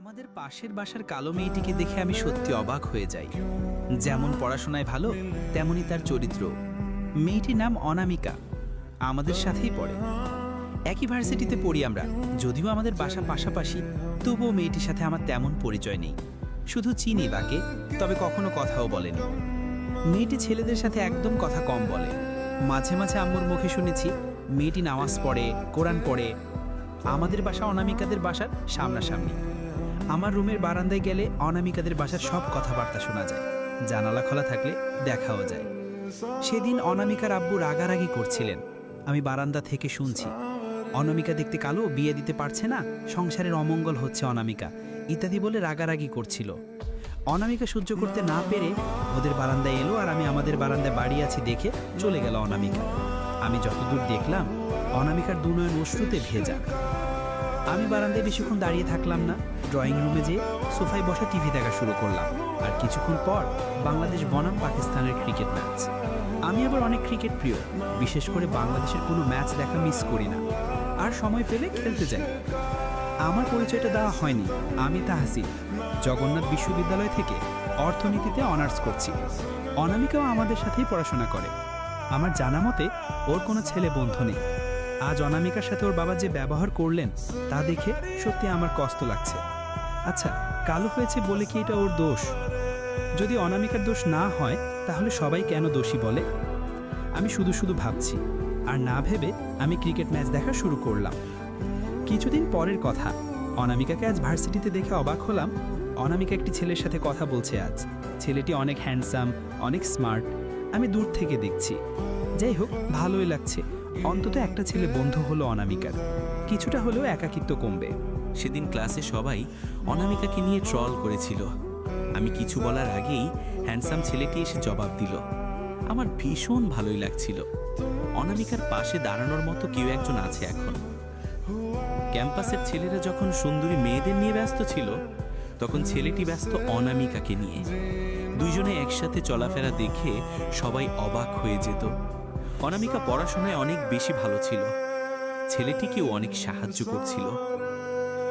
আমাদের পাশের বাসার কালো মেয়েটিকে দেখে আমি সত্যি অবাক হয়ে যাই। যেমন পড়াশোনায় ভালো, তেমনি তার চরিত্র। মেয়েটির নাম অনামিকা, আমাদের সাথেই পড়ে। একই ভার্সিটিতে পড়ি আমরা, যদিও আমাদের বাসা পাশাপাশি, তবুও মেয়েটির সাথে আমার তেমন পরিচয় নেই। শুধু চিনি তাকে, তবে কখনো কথাও বলেনি। মেয়েটি ছেলেদের সাথে একদম কথা কম বলে। মাঝে মাঝে আম্মুর মুখে শুনেছি মেয়েটি নামাজ পড়ে, কোরআন পড়ে। আমাদের বাসা অনামিকাদের বাসার সামনাসামনি। আমার রুমের বারান্দায় গেলে অনামিকাদের বাসার সব কথাবার্তা শোনা যায়, জানালা খোলা থাকলে দেখাও যায়। সেদিন অনামিকার আব্বু রাগারাগি করছিলেন, আমি বারান্দা থেকে শুনছি। অনামিকা দেখতে কালো, বিয়ে দিতে পারছে না, সংসারের অমঙ্গল হচ্ছে অনামিকা ইত্যাদি বলে রাগারাগি করছিল। অনামিকা সহ্য করতে না পেরে ওদের বারান্দায় এলো, আর আমি আমাদের বারান্দায় বাড়ি আছি দেখে চলে গেল অনামিকা। আমি যতদূর দেখলাম অনামিকার দুনয়ন অশ্রুতে ভেজা। আমি বারান্দায় বেশিক্ষণ দাঁড়িয়ে থাকলাম না, ড্রয়িং রুমে যেয়ে সোফায় বসে টিভি দেখা শুরু করলাম। আর কিছুক্ষণ পর বাংলাদেশ বনাম পাকিস্তানের ক্রিকেট ম্যাচ। আমি আবার অনেক ক্রিকেট প্রিয়, বিশেষ করে বাংলাদেশের কোনো ম্যাচ দেখা মিস করি না, আর সময় পেলে খেলতে যাই। আমার পরিচয়টা দেওয়া হয়নি, আমি তাহসিন, জগন্নাথ বিশ্ববিদ্যালয় থেকে অর্থনীতিতে অনার্স করছি। অনামিকাও আমাদের সাথেই পড়াশোনা করে। আমার জানা মতে ওর কোনো ছেলে বন্ধু নেই। আজ অনামিকার সাথে ওর বাবা যে ব্যবহার করলেন তা দেখে সত্যি আমার কষ্ট লাগছে। আচ্ছা, কালো হয়েছে বলে কি এটা ওর দোষ? যদি অনামিকার দোষ না হয় তাহলে সবাই কেন দোষী বলে? আমি শুধু শুধু ভাবছি, আর না ভেবে আমি ক্রিকেট ম্যাচ দেখা শুরু করলাম। কিছুদিন পরের কথা, অনামিকাকে আজ ভার্সিটিতে দেখে অবাক হলাম। অনামিকা একটি ছেলের সাথে কথা বলছে আজ। ছেলেটি অনেক হ্যান্ডসাম, অনেক স্মার্ট। আমি দূর থেকে দেখছি। যাই হোক, ভালোই লাগছে, অন্তত একটা ছেলে বন্ধু হলো অনামিকার। কিছুটা হলেও একাকিত্ব কমবে। সেদিন ক্লাসে সবাই অনামিকাকে নিয়ে ট্রল করেছিল। আমি কিছু বলার আগেই হ্যান্ডসাম ছেলেটি এসে জবাব দিল। আমার ভীষণ ভালোই লাগছিল। অনামিকার পাশে দাঁড়ানোর মতো কেউ একজন আছে এখন। ক্যাম্পাসের ছেলেরা যখন সুন্দরী মেয়েদের নিয়ে ব্যস্ত ছিল, তখন ছেলেটি ব্যস্ত অনামিকাকে নিয়ে। দুইজনে একসাথে চলাফেরা দেখে সবাই অবাক হয়ে যেত। অনামিকা পড়াশোনায় অনেক বেশি ভালো ছিল, ছেলেটিকেও অনেক সাহায্য করছিল।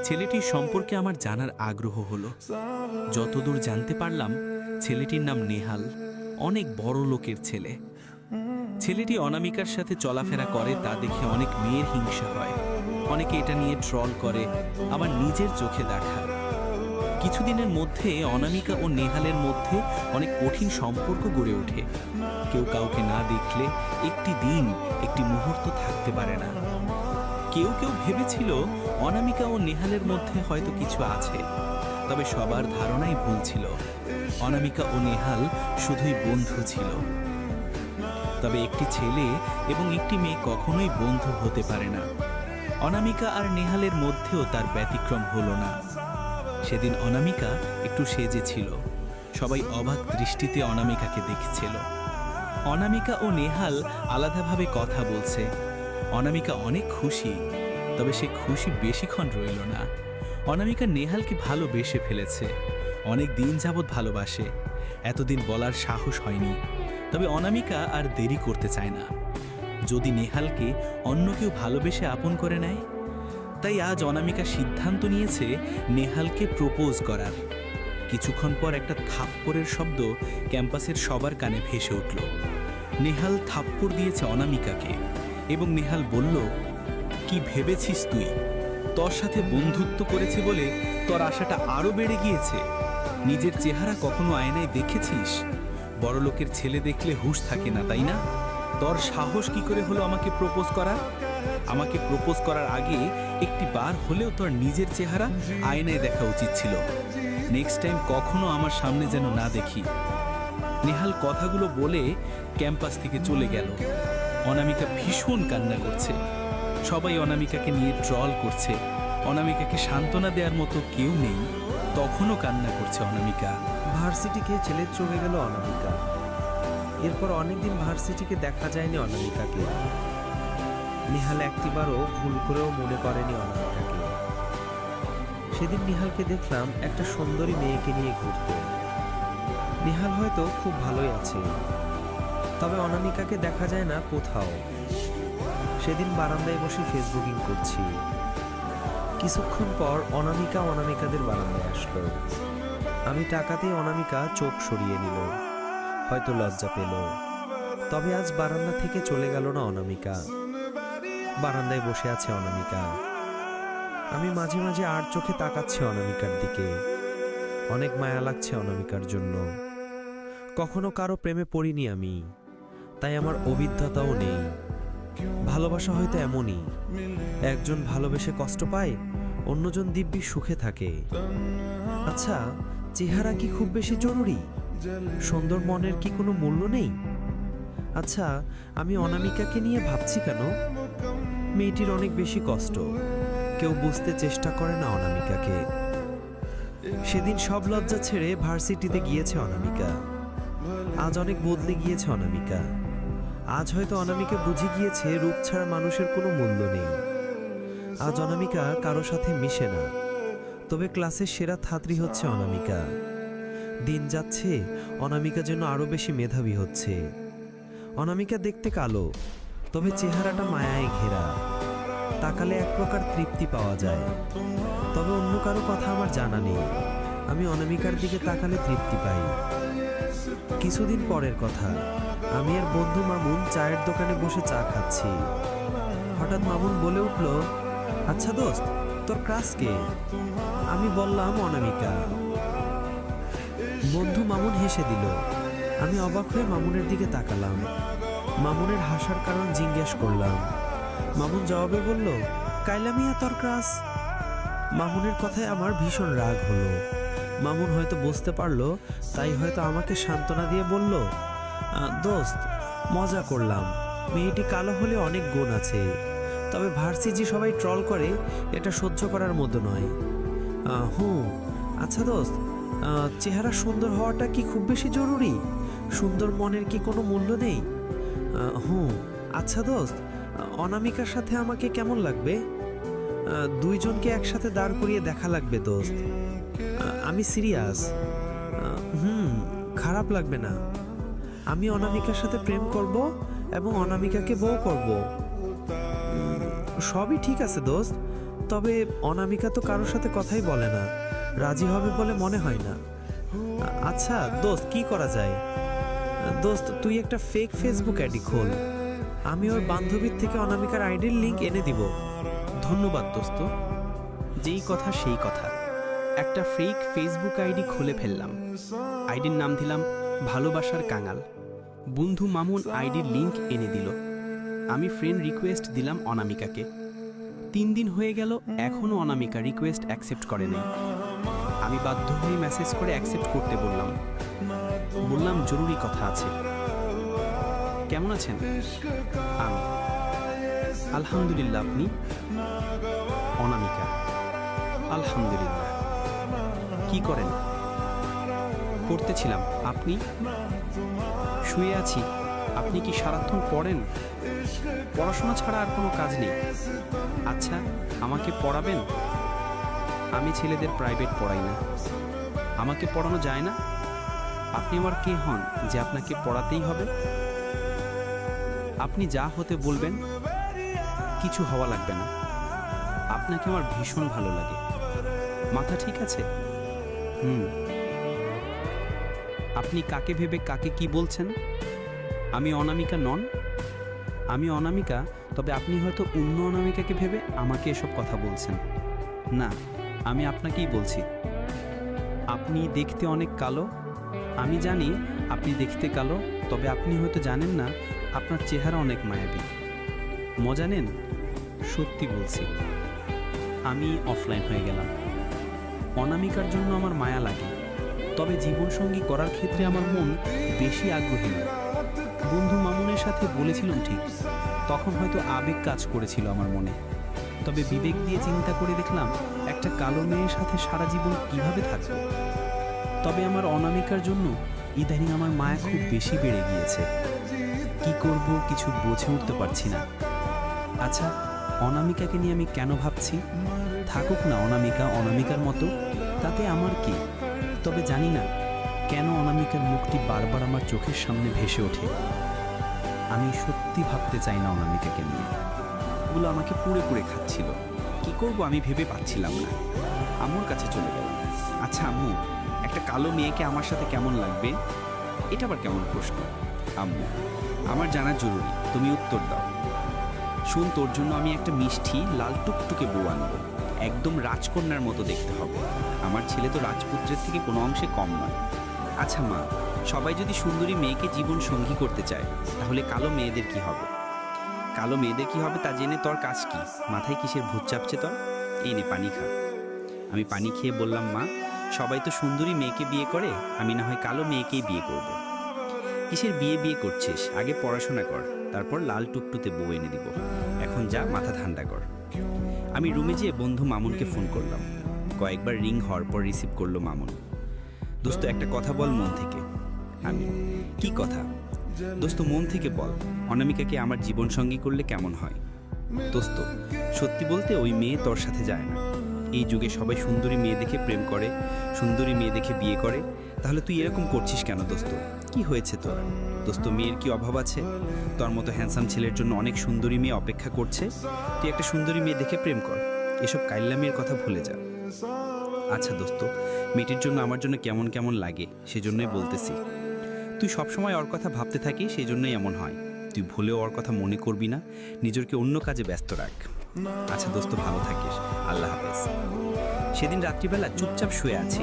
ছেলেটির সম্পর্কে আমার জানার আগ্রহ হলো। যতদূর জানতে পারলাম, ছেলেটির নাম নেহাল, অনেক বড় লোকের ছেলে। ছেলেটি অনামিকার সাথে চলাফেরা করে তা দেখে অনেক মেয়ের হিংসা হয়। অনেকে এটা নিয়ে ট্রল করে, আমার নিজের চোখে দেখা। কিছুদিনের মধ্যে অনামিকা ও নেহালের মধ্যে অনেক কঠিন সম্পর্ক গড়ে ওঠে। কেউ কাউকে না দেখলে একটি দিন, একটি মুহূর্ত থাকতে পারে না। কেউ কেউ ভেবেছিল অনামিকা ও নেহালের মধ্যে হয়তো কিছু আছে, তবে সবার ধারণাই ভুল ছিল। অনামিকা ও নেহাল শুধুই বন্ধু ছিল। তবে একটি ছেলে এবং একটি মেয়ে কখনোই বন্ধু হতে পারে না। অনামিকা আর নেহালের মধ্যেও তার ব্যতিক্রম হলো না। সেদিন অনামিকা একটু সেজেছিল, সবাই অবাক দৃষ্টিতে অনামিকাকে দেখছিল। অনামিকা ও নেহাল আলাদাভাবে কথা বলছে। অনামিকা অনেক খুশি, তবে সে খুশি বেশিক্ষণ রইল না। অনামিকা নেহালকে ভালোবেসে ফেলেছে, অনেক দিন যাবৎ ভালোবাসে। এতদিন বলার সাহস হয়নি, তবে অনামিকা আর দেরি করতে চায় না। যদি নেহালকে অন্য কেউ ভালোবেসে আপন করে নেয়, তাই আজ অনামিকা সিদ্ধান্ত নিয়েছে নেহালকে প্রপোজ করার। কিছুক্ষণ পর একটা থাপ্পড়ের শব্দ ক্যাম্পাসের সবার কানে ভেসে উঠল। নেহাল থাপ্পড় দিয়েছে অনামিকাকে, এবং নেহাল বলল, কি ভেবেছিস তুই? তোর সাথে বন্ধুত্ব করেছে বলে তোর আশাটা আরো বেড়ে গিয়েছে? নিজের চেহারা কখনো আয়নায় দেখেছিস? বড়লোকের ছেলে দেখলে হুঁশ থাকে না, তাই না? তোর সাহস কি করে হলো আমাকে প্রপোজ করার? আমাকে প্রপোজ করার আগে একটি বার হলেও তোর নিজের চেহারা আয়নায় দেখা উচিত ছিল। নেক্সট টাইম কখনো আমার সামনে যেন না দেখি। নেহাল কথাগুলো বলে ক্যাম্পাস থেকে চলে গেল। অনামিকা ভীষণ কান্না করছে। সবাই অনামিকাকে নিয়ে ট্রল করছে। অনামিকাকে সান্ত্বনা দেওয়ার মতো কেউ নেই, তখনও কান্না করছে অনামিকা। ভার্সিটিকে ছেলে চলে গেল অনামিকা। এরপর অনেকদিন ভার্সিটিকে দেখা যায়নি অনামিকাকে। নিহাল একটিবারও ভুল করেও মনে করেনি অনামিকাকে। সেদিন নিহালকে দেখলাম একটা সুন্দরী মেয়েকে নিয়ে ঘুরতে। নিহাল হয়তো খুব ভালোই আছে, তবে অনামিকাকে দেখা যায় না কোথাও। সেদিন বারান্দায় বসে ফেসবুকিং করছি। কিছুক্ষণ পর অনামিকা অনামিকাদের বারান্দায় আসলো। আমি টাকাতেই অনামিকা চোখ সরিয়ে নিল, হয়তো লজ্জা পেল। তবে আজ বারান্দা থেকে চলে গেল না অনামিকা, বারান্দায় বসে আছে অনামিকা। আমি মাঝে মাঝে আর চোখে তাকাচ্ছি অনামিকার দিকে। অনেক মায়া লাগছে অনামিকার জন্য। কখনো কারো প্রেমে পড়িনি আমি, তাই আমার অভিজ্ঞতাও নেই। ভালোবাসা হয়তো এমনই, একজন ভালোবেসে কষ্ট পায়, অন্যজন দিব্যি সুখে থাকে। আচ্ছা, চেহারা কি খুব বেশি জরুরি? সুন্দর মনের কি কোনো মূল্য নেই? আচ্ছা, আমি অনামিকাকে নিয়ে ভাবছি কেন? মেয়েটির অনেক বেশি কষ্ট, কেউ বুঝতে চেষ্টা করে না অনামিকাকে। সেদিন সব লজ্জা ছেড়ে ভার্সিটিতে গিয়েছে অনামিকা। আজ অনেক বদলে গিয়েছে অনামিকা। আজ হয়তো অনামিকা বুঝে গিয়েছে রূপ ছাড়া মানুষের কোনো মূল্য নেই। আজ অনামিকা কারো সাথে মিশে না, তবে ক্লাসের সেরা ছাত্রী হচ্ছে অনামিকা। দিন যাচ্ছে, অনামিকা যেন আরো বেশি মেধাবী হচ্ছে। অনামিকা দেখতে কালো, তবে চেহারাটা মায়ায় ঘেরা। তাকালে এক প্রকার তৃপ্তি পাওয়া যায়। তবে অন্য কারো কথা আমার জানা নেই, আমি অনামিকার দিকে তাকালে তৃপ্তি পাই। কিছুদিন পরের কথা, আমি আর বন্ধু মামুন চায়ের দোকানে বসে চা খাচ্ছি। হঠাৎ মামুন বলে উঠল, আচ্ছা দোস্ত, তোর ক্রাশ কে? আমি বললাম অনামিকা। বন্ধু মামুন হেসে দিল। আমি অবাক হয়ে মামুনের দিকে তাকালাম। মামুনের হাসার কারণ জিজ্ঞেস করলাম। মামুন জবাবে বলল, কাইলা মিয়া তোর ক্রাশ? মামুনের কথায় আমার ভীষণ রাগ হলো। মামুন হয়তো বুঝতে পারলো, তাই হয়তো আমাকে সান্ত্বনা দিয়ে বলল, দোস্ত, মজা করলাম। মেয়েটি কালো হলে অনেক গুণ আছে, তবে ভার্সিটি সবাই ট্রল করে, এটা সহ্য করার মতো নয়। আচ্ছা দোস্ত, চেহারা সুন্দর হওয়াটা কি খুব বেশি জরুরি? সুন্দর মনের কি কোনো মূল্য নেই? আচ্ছা দোস্ত, অনামিকার সাথে আমাকে কেমন লাগবে? দুইজনকে একসাথে দাঁড় করিয়ে দেখা লাগবে দোস্ত। আমি সিরিয়াস। খারাপ লাগবে না। আমি অনামিকার সাথে প্রেম করব এবং অনামিকাকে বউ করব। সবই ঠিক আছে দোস্ত, তবে অনামিকা তো কারোর সাথে কথাই বলে না, রাজি হবে বলে মনে হয় না। আচ্ছা দোস্ত, কি করা যায়? দোস্ত, তুই একটা ফেক ফেসবুক আইডি খোল, আমি ওর বান্ধবীর থেকে অনামিকার আইডির লিংক এনে দিব। ধন্যবাদ দোস্ত। যেই কথা সেই কথা। একটা ফেক ফেসবুক আইডি খুলে ফেললাম। আইডির নাম দিলাম ভালোবাসার কাঙাল। বন্ধু মামুন আইডির লিংক এনে দিল। আমি ফ্রেন্ড রিকোয়েস্ট দিলাম অনামিকাকে। 3 দিন হয়ে গেল, এখনও অনামিকা রিকোয়েস্ট অ্যাকসেপ্ট করে নাই। আমি বাধ্য হয়ে মেসেজ করে অ্যাকসেপ্ট করতে বললাম জরুরি কথা আছে। কেমন আছেন? আমি আলহামদুলিল্লাহ। আপনি? অনামিকা আলহামদুলিল্লাহ। কি করেন? পড়তেছিলাম। আপনি? শুয়ে আছি। আপনি কি সারাক্ষণ পড়েন? পড়াশোনা ছাড়া আর কোনো কাজ নেই। আচ্ছা, আমাকে পড়াবেন? আমি ছেলেদের প্রাইভেট পড়াই না। আমাকে পড়ানো যায় না? আপনি আমার কে হন যে আপনাকে পড়াতেই হবে? আপনি যা হতে বলবেন, কিছু হওয়া লাগবে না। আপনাকে আমার ভীষণ ভালো লাগে। মাথা ঠিক আছে? আপনি কাকে ভেবে কাকে কি বলছেন? আমি অনামিকা নন? আমি অনামিকা, তবে আপনি হয়তো অন্য অনামিকাকে ভেবে আমাকে এসব কথা বলছেন। না, আমি আপনাকেই বলছি। আপনি দেখতে অনেক কালো। আমি জানি আপনি দেখতে কালো, তবে আপনি হয়তো জানেন না আপনার চেহারা অনেক মায়াবী। মজা নেন, সত্যি বলছি। আমি অফলাইন হয়ে গেলাম। অনামিকার জন্য আমার মায়া লাগে, তবে জীবনসঙ্গী করার ক্ষেত্রে আমার মন বেশি আগ্রহী নয়। বন্ধু মামুনের সাথে বলেছিলাম ঠিক, তখন হয়তো আবেগ কাজ করেছিল আমার মনে। তবে বিবেক দিয়ে চিন্তা করে দেখলাম একটা কালো মেয়ের সাথে সারা জীবন কিভাবে থাকবো। তবে আমার অনামিকার জন্য ইদানিং আমার মায়া খুব বেশি বেড়ে গিয়েছে। কি করব কিছু বুঝে উঠতে পারছি না। আচ্ছা, অনামিকাকে নিয়ে আমি কেন ভাবছি? থাকুক না অনামিকা অনামিকার মতো, তাতে আমার কি। তবে জানি না কেন অনামিকার মুখটি বারবার আমার চোখের সামনে ভেসে ওঠে। আমি সত্যি ভাবতে চাই না অনামিকাকে নিয়ে। এগুলো আমাকে পুড়ে পুড়ে খাচ্ছিল। কি করব আমি ভেবে পাচ্ছিলাম না। আম্মুর কাছে চলে গেলাম। আচ্ছা আম্মু, একটা কালো মেয়েকে আমার সাথে কেমন লাগবে? এটা আবার কেমন প্রশ্ন? আম্মু, আমার জানা জরুরি, তুমি উত্তর দাও। শুন, তোর জন্য আমি একটা মিষ্টি লাল টুকটুকে বউ আনবো, একদম রাজকন্যার মতো দেখতে হবে। আমার ছেলে তো রাজপুত্রের থেকে কোনো অংশে কম নয়। আচ্ছা মা, সবাই যদি সুন্দরী মেয়েকে জীবন সঙ্গী করতে চায়, তাহলে কালো মেয়েদের কি হবে? কালো মেয়েদের কি হবে তা জেনে তোর কাজ কি? মাথায় কিসের ভূত চাপছে তোর? এই নে পানি খা। আমি পানি খেয়ে বললাম, মা, সবাই তো সুন্দরী মেয়েকে বিয়ে করে, আমি না হয় কালো মেয়েকেই বিয়ে করব। কিসের বিয়ে বিয়ে করছিস? আগে পড়াশোনা কর, তারপর লাল টুকটুতে বউ এনে দিব। এখন যা, মাথা ঠান্ডা কর। আমি রুমে যেয়ে বন্ধু মামুনকে ফোন করলাম। কয়েকবার রিং হওয়ার পর রিসিভ করলো মামুন। দোস্ত, একটা কথা বল মন থেকে। আমি, কি কথা? দোস্ত, মন থেকে বল, অনামিকাকে আমার জীবনসঙ্গী করলে কেমন হয়? দোস্ত, সত্যি বলতে ওই মেয়ে তোর সাথে যায় না। এই যুগে সবাই সুন্দরী মেয়ে দেখে প্রেম করে, সুন্দরী মেয়ে দেখে বিয়ে করে, তাহলে তুই এরকম করছিস কেন দোস্ত? কি হয়েছে তোর? দোস্ত, মেয়ের কি অভাব আছে? তোর মতো হ্যান্ডসাম ছেলের জন্য অনেক সুন্দরী মেয়ে অপেক্ষা করছে। তুই একটা সুন্দরী মেয়ে দেখে প্রেম কর, এসব কাইল্লামের কথা ভুলে যা। আচ্ছা দোস্ত, মেয়েটির জন্য আমার জন্য কেমন কেমন লাগে, সেজন্যই বলতেছি। তুই সবসময় ওর কথা ভাবতে থাকিস, সেই জন্যই এমন হয়। তুই ভুলেও ওর কথা মনে করবি না, নিজেকে অন্য কাজে ব্যস্ত রাখ। আচ্ছা দোস্ত, ভালো থাকিস, আল্লাহ হাফেজ। সেদিন রাত্রিবেলা চুপচাপ শুয়ে আছি,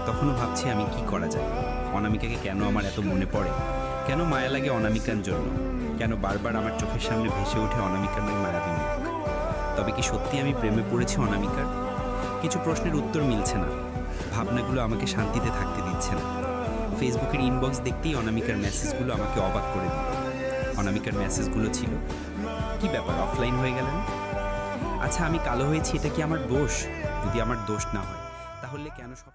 তখনও ভাবছি আমি কি করা যায়। অনামিকাকে কেন আমার এত মনে পড়ে, কেন মায়া লাগে অনামিকার জন্য, কেন বারবার আমার চোখের সামনে ভেসে ওঠে অনামিকার ওই মায়াবী মুখ। তবে কি সত্যি আমি প্রেমে পড়েছি অনামিকার? কিছু প্রশ্নের উত্তর মিলছে না, ভাবনাগুলো আমাকে শান্তিতে থাকতে দিচ্ছে না। ফেসবুকের ইনবক্স দেখতেই অনামিকার মেসেজগুলো আমাকে অবাক করে দিল। অনামিকার মেসেজগুলো ছিল, কি ব্যাপার, অফলাইন হয়ে গেলেন? আচ্ছা, আমি কালো হয়েছি, এটা কি আমার দোষ? যদি আমার দোষ না হয়, তাহলে কেন সব